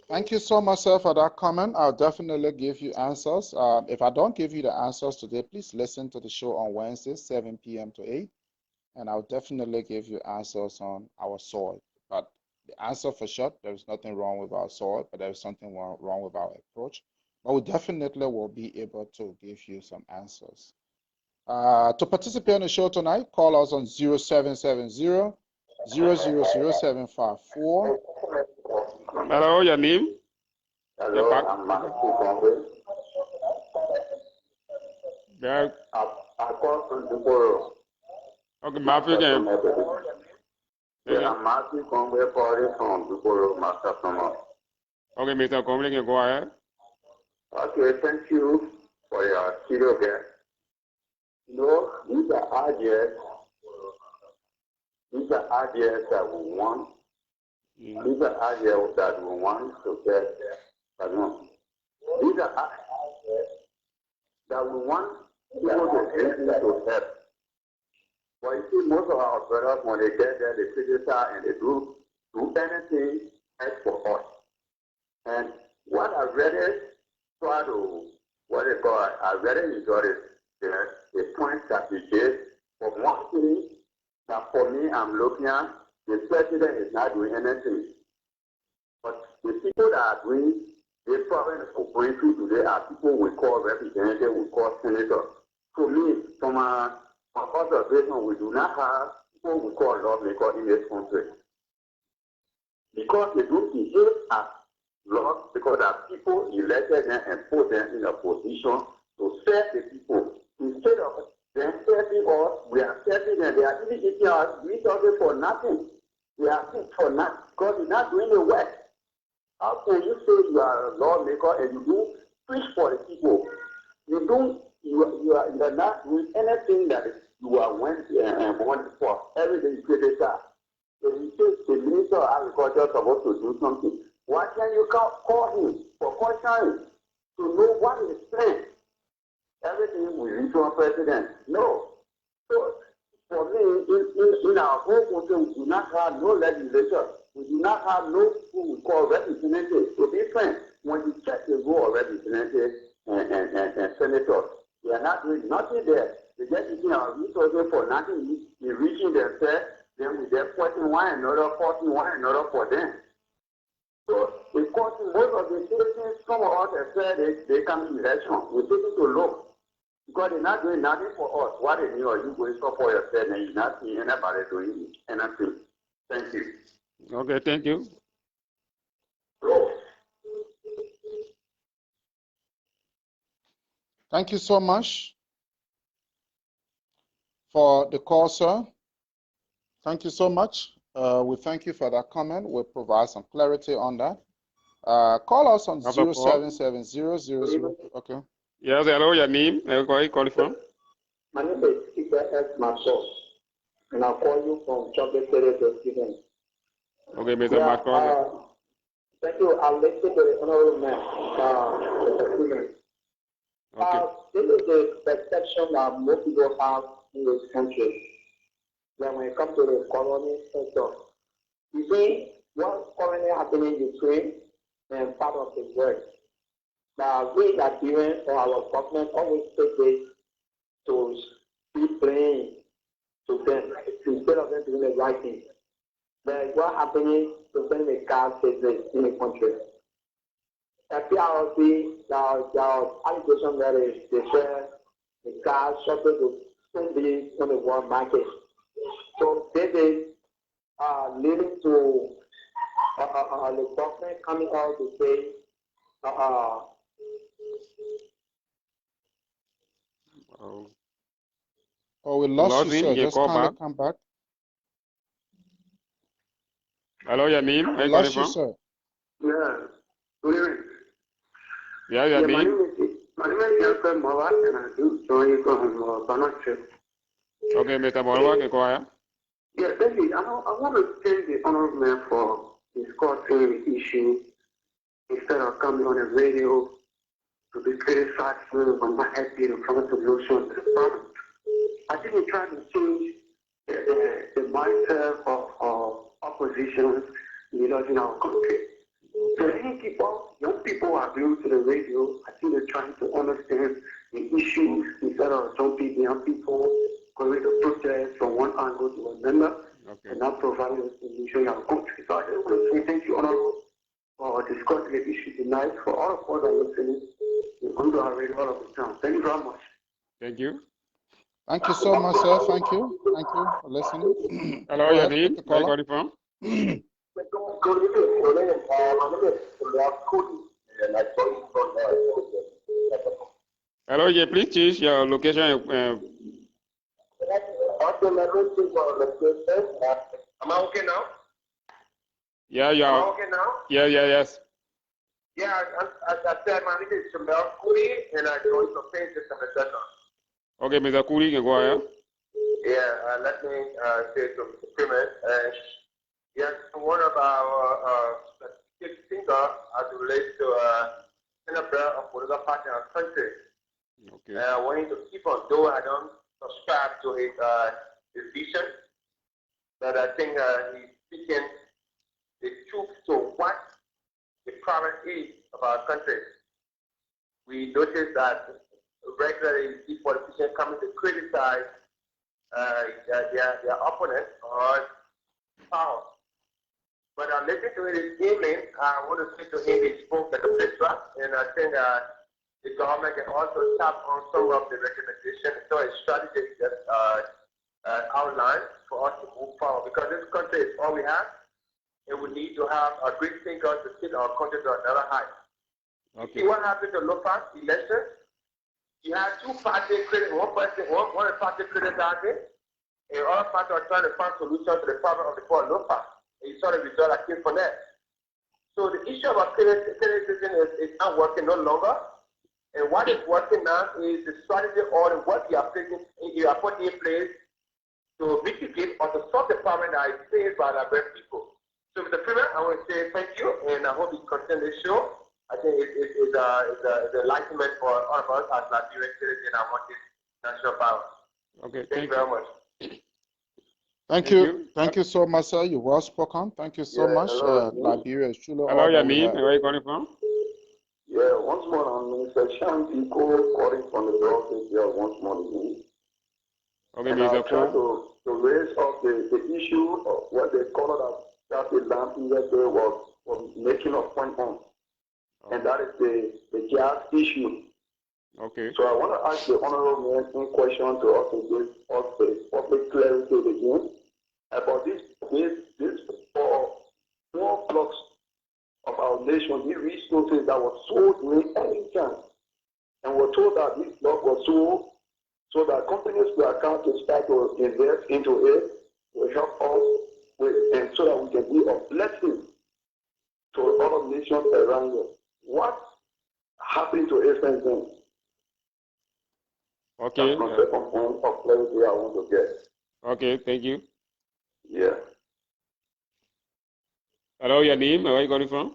Thank you so much, sir, for that comment. I'll definitely give you answers. If I don't give you the answers today, please listen to the show on Wednesday, 7 p.m. to 8, and I'll definitely give you answers on our soil. But the answer for sure, there is nothing wrong with our soil, but there is something wrong with our approach. But we definitely will be able to give you some answers. To participate on the show tonight, call us on 0770 000754. Hello, your name? Hello, I'm Matthew Conway. Yeah. I call from Duboro. Okay, Matthew again. Yeah, I'm Matthew Conway calling from Duboro, Master Thomas. Okay, Mr. Conway, you go ahead. Okay, thank you for your studio guest. These are ideas that we want. These are ideas that we want to get. These are ideas that we want people to help. But you see, most of our brothers, when they get there, they criticize and they do anything else for us. And what I really try to, I really enjoy the points that he gave. For one thing, that for me, I'm looking at, the president is not doing anything. But the people that are doing the problem for going through today are people we call representatives, we call senators. To me, from our observation, we do not have people we call lawmakers in this country. Because they don't behave as laws, because there are people elected them and put them in a position to serve the people. Instead of them serving us, we are serving them. They are even eating us, we serving for nothing. They are eating for nothing because they're not doing the work. How can you say you are a lawmaker and you do preach for the people? You are not doing anything that you are wanting for. Every day you criticize. So you say the Minister of Agriculture is supposed to do something. Why can't you call him for questioning? to know what is planned. Everything we reach our president. No. So for me, in our whole country, we do not have no legislature. We do not have no who we call representatives. To be frank, when you check the role of representatives and senators, they are not doing nothing there. They just using our resources for nothing. They reaching themselves, then we just forcing one another for them. So because most of the citizens, some of us have said they come to election. We take it to look. Because they're not doing nothing for us. What they do, are you going to support yourself and you're not seeing anybody doing anything? Thank you. Okay, thank you. Thank you so much for the call, sir. Thank you so much. We thank you for that comment. We'll provide some clarity on that. Call us on 07700. Okay. Yes, hello, your name? Where are you calling from? My name is Peter S. Marshall, and I'll call you from Chocolate City to Simeon. Okay, Mr. Marshall. Thank you. I'll listen to the honorable man, Mr. Freeman. Okay. This is the perception that most people have in this country. That when it comes to the colony sector, you see what's currently happening in Ukraine and part of the world. Now, we are doing, or our government always take this to be playing to them instead of them doing the right thing. But what's happening to send the gas business in the country? PRC, there are allegations that they share the gas shortage of spending on the world market. So this is leading to the government coming out to say, Oh, we lost you, sir. Just kindly come back. Hello, your name? Where We are you lost calling you, from? sir. yeah, good evening. Yeah, your name? My name is Yankan Mawat, and I do join you from Banache. Okay, Mr. Morwa, go ahead. Yeah, David, I want to thank the honorable man for discussing the issue instead of coming on the radio to be criticized for not happy to come to solution to the problem. I think we're trying to change the mindset of opposition leaders in our country. So young people are glued to the radio. I think they're trying to understand the issues instead of jumping young people going to protest from one angle to another and not providing a solution in our country. So I just want to say thank you, Honorable, for discussing the issue tonight. For all of us that are listening, we're going to our radio all of the time. Thank you very much. Thank you. Thank you so much, sir. Thank you. Thank you for listening. Hello, your name? Where are you calling from? Hello, yeah, please choose your location. Am I okay now? Yeah, yeah. Am I okay now? Yeah, yes. Yeah, as I said, my name is Simeon, and I joined the page this semester. Okay, Mr. Kuri, you can go ahead. Yeah, let me say to Freeman. Yes, one of our thinker as it relates to senator of political party in our country. Okay. I want him to keep on, though I don't subscribe to his vision, but I think he's speaking the truth to what the problem is of our country. We notice that regularly see politicians coming to criticize their opponents or power. But I listened to his evening. I want to say to him, he spoke at the place, and I think the government can also tap on some of the recommendations, so a strategy that outlined for us to move forward. Because this country is all we have, and we need to have a great thinker to take our country to another height. Okay. See what happened to local elections? You have two parties, one party criticizing, and other party are trying to find solutions to the problem of the poor local. And you saw the result that came from that. So the issue about criticism is not working no longer. And what is working now is the strategy or the work you are putting in place to mitigate or to solve the problem that is faced by the American people. So Mr. Freeman, I want to say thank you, and I hope you continue the show. I think it's a enlightenment for all of us as Liberian citizens and wanting national power. Okay, Thank you very much. Thank Thank you. you. Thank you so much, sir. You're well spoken. Thank you so Yeah, much. hello. Liberia is truly Hello, all your that we name have. and where you calling from? Yeah, once more, I'm Mr. Shanti Cole calling from the Dorset here once more again. Okay, And Mr. I'll try Cole. to raise up the issue of what they call it started lamping yesterday was making a point on. And that is the gas issue. Okay. So I want to ask the Honorable Man some question to also give us the public clarity again about this four blocks of our nation, these resources that were sold in any chance. And we're told that this block was sold so that companies will account to start to invest into it, will help us with, and so that we can be a blessing to other nations around us. What happened to it since then? Okay. That's my second point of clarity I want to get. Okay, thank you. Yeah. Hello, your name and where you calling from?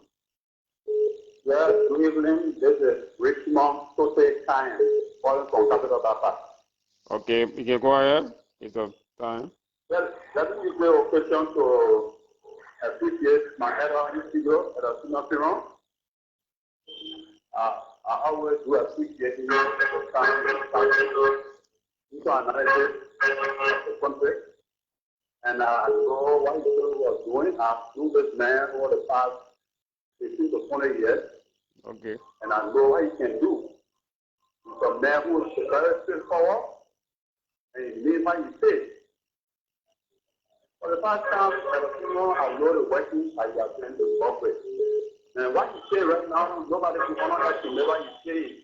Yes, good evening. This is Richmond Social Science, calling from Capital Data. Okay, you can go ahead. It's a time. Well, let me give you a question to appreciate my error in studio at a senior Freeman. I always do appreciate you every time you analysis of the country. And I know what you was doing. I've known this man over the past 15 to 20 years. Okay. And I know what he can do. He's a man who is very straightforward and he means what he says. For the past time, I know the workings that you are trying to work with. And what you say right now, nobody can honor that to never you say it.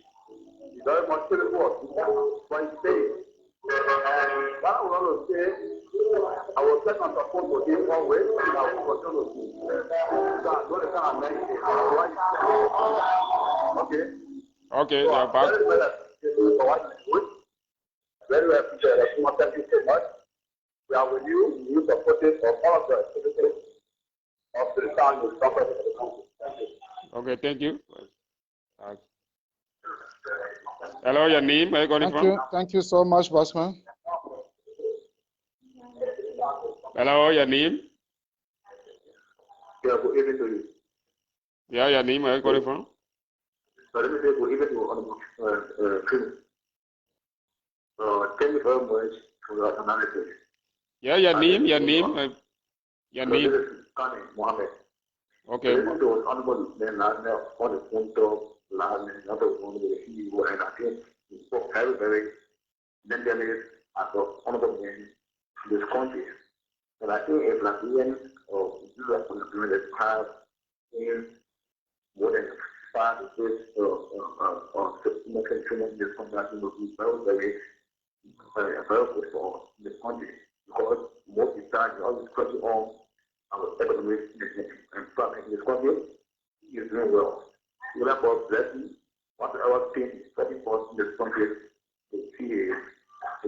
It's very much critical of what you say. And what I want to say, I was set on support for him one way, and I will continue to do. So I know the kind of man he is. What you say. Okay? Okay, So you're back. very well appreciated for what you do. Very well appreciated. Thank you so much. We are with you. You supported of all of the activities of the town with government of the country. Thank you. Okay, thank you. Hello, your name, where you calling Thank from? you. Thank you so much, Bossman. Hello, your name? Yeah, good evening to you. Yeah, your name, where you calling from? So let me say good evening to Freeman. Thank you very much for your analysis. Yeah, your name, your name. This is Kani Mohammed. Okay. This is the honorable man on the point of land and other one with the CEO, and I think he spoke very tenderly as the honorable man in this country. And I think if Liberians or US Liberians have in more than 5 years of training in this country, I think will be very good for this country. Because most of the time, all this country on our economic and farming in this country is doing well. So therefore, blessing whatever thing is coming for in this country to see is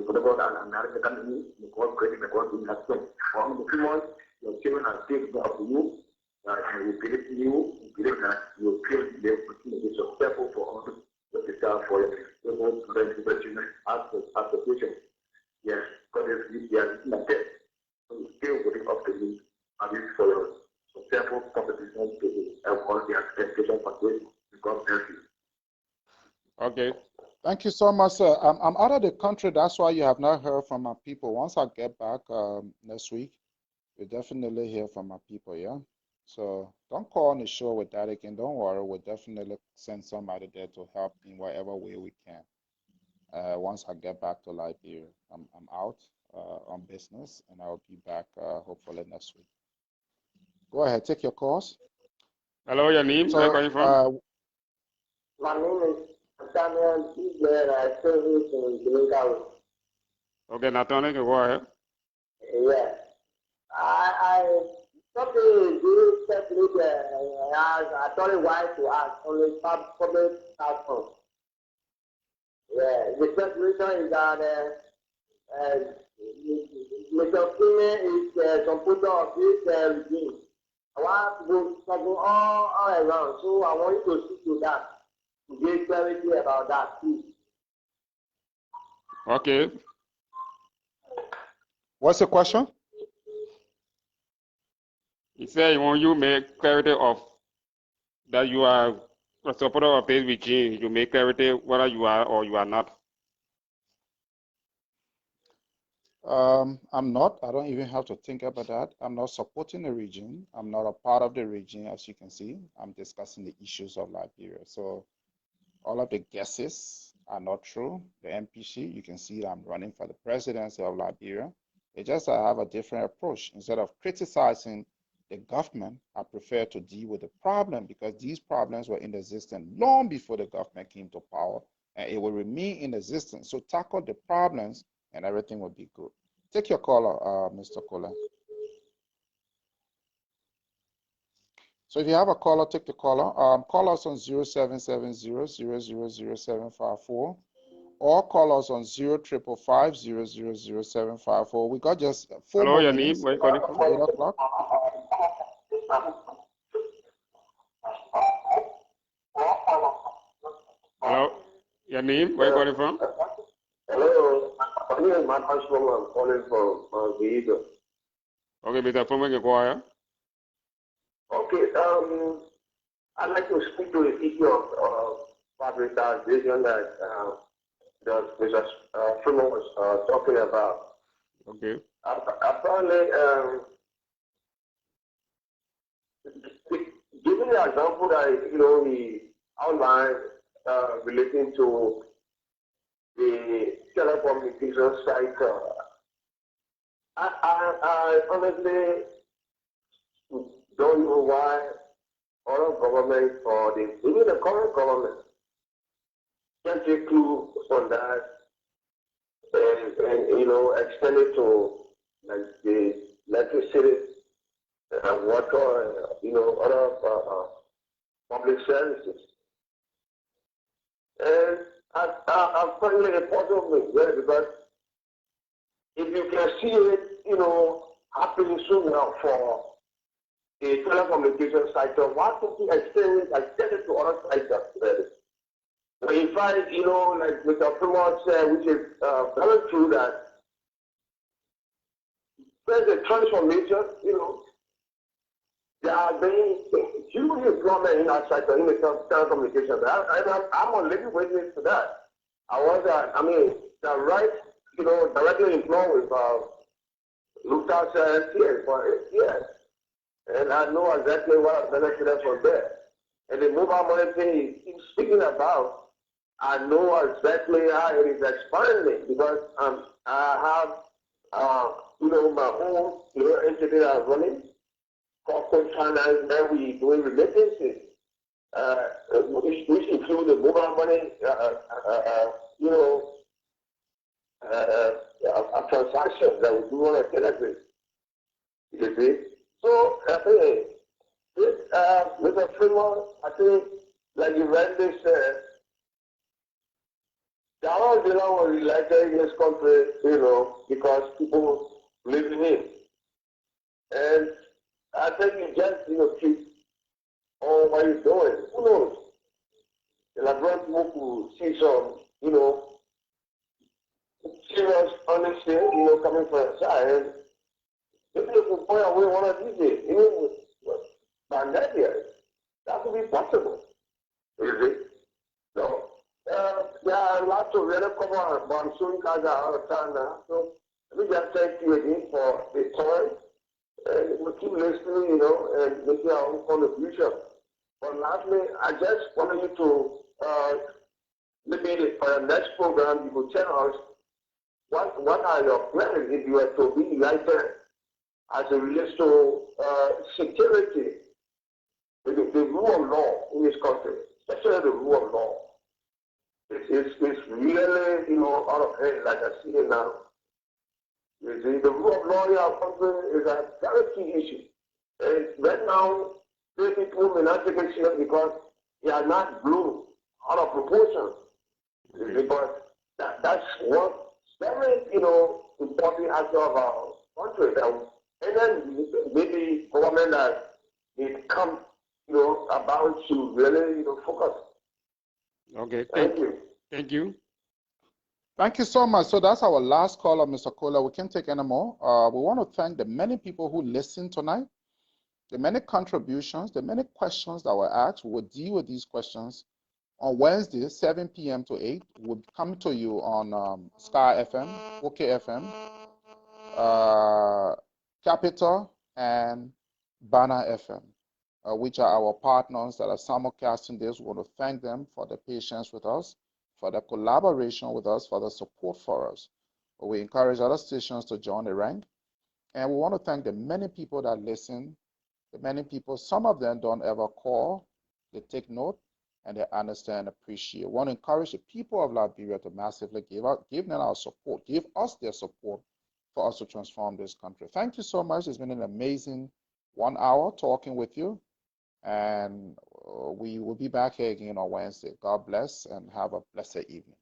whatever an American company, because creating the country has been. For the few months, your children are still up to you, and we believe in you, we believe that you will feel the opportunity to be successful for all what you start for your children as the future. Yes, because if you are like that, so you still waiting up to you, and this for your successful competition to help all the expectation for this. God bless you. Okay. Thank you so much, sir. I'm out of the country. That's why you have not heard from my people. Once I get back next week, you'll definitely hear from my people, yeah? So don't call on the show with that again. Don't worry. We'll definitely send somebody there to help in whatever way we can. Once I get back to Liberia, I'm out on business, and I'll be back hopefully next week. Go ahead, take your calls. Hello, your name, where you calling from? My name is Simeon, and I service in Dominica. Okay, Nathan, go ahead. Yeah. I something is doing separate, I thought it wise to ask only public platform. Yeah, the first reason is that Mr. Freeman is supporter of this regime. I want to go travel all around. So I want you to speak to that, to get clarity about that, please. Okay. What's the question? He said he want you make clarity of that you are a supporter of this regime. You make clarity whether you are or you are not. I'm not. I don't even have to think about that. I'm not supporting the regime. I'm not a part of the regime, as you can see. I'm discussing the issues of Liberia. So all of the guesses are not true. The MPC, you can see that I'm running for the presidency of Liberia. It's just I have a different approach. Instead of criticizing the government, I prefer to deal with the problem because these problems were in existence long before the government came to power, and it will remain in existence. So tackle the problems and everything will be good. Take your caller, Mr. Kola. So if you have a caller, take the caller. Call us on 0770-000-754 or call us on 0555-000-754. We got just 4 Hello, more your minutes name? Where you calling to from? 8 o'clock. Hello, your name? Where you calling from? Hello, my name is Marcus Freeman. I'm calling from Vigo. Okay, Mr. Freeman, you go ahead. Okay, I'd like to speak to the issue of privatization that Mr. Freeman was talking about. Okay. Apparently, given the example that he outlined relating to the telecommunications sector, I honestly don't know why other governments or even the current government can't take clue on that and extend it to like the electricity, water, other public services. And I'm finding it possible because if you can see it, happening soon now for the telecommunication sector, why don't you extend it to other sectors? But in fact, like Mr. Freeman said, which is very true, that there's a transformation, there are being huge employment in our sector, in the telecommunications. I'm a living witness to that. I was, directly employed with Lufthansa NCS for 8 years. And I know exactly what I benefited from there. And the mobile money thing he's speaking about, I know exactly how it is expanding because I have, my own entity that I'm running, corporate finance, where we doing remittances, which include the mobile money, transactions that we do on a telegram. You see? So, Mr. Freeman, I think, like you rightly said, Donald Trump was elected in this country, because people live in him. And I think you just, keep on what you're doing. Who knows? And I brought people to see some, serious honesty, coming from the side. Maybe you can point away one of these days, even with pandemic. That could be possible. You see? So, there are lots of other cover, but I'm soon guys are out of time now. So, let me just thank you again for the time. And we'll keep listening, and making our own contribution. But lastly, I just wanted you to, maybe for the next program, you will tell us what are your plans if you are to be elected as it relates to security, the rule of law in this country, especially the rule of law. It's really, out of hand, like I see it now. You see, the rule of law in our country is a very key issue. And right now, many people may not take it serious because they are not blown out of proportion. Because that's one very, important aspect of our country. And then maybe government that it comes, about to really, focus. Okay, Thank you. Thank you. Thank you so much. So that's our last caller, Mr. Kohler. We can't take any more. We want to thank the many people who listened tonight, the many contributions, the many questions that were asked. We will deal with these questions on Wednesday, 7 p.m. to 8. We'll come to you on Sky FM, OK FM, Capital, and Banner FM, which are our partners that are simulcasting this. We want to thank them for the patience with us, for the collaboration with us, for the support for us. We encourage other stations to join the rank. And we want to thank the many people that listen, the many people, some of them don't ever call, they take note, and they understand and appreciate. We want to encourage the people of Liberia to massively give them our support, give us their support for us to transform this country. Thank you so much. It's been an amazing 1 hour talking with you. And we will be back here again on Wednesday. God bless and have a blessed evening.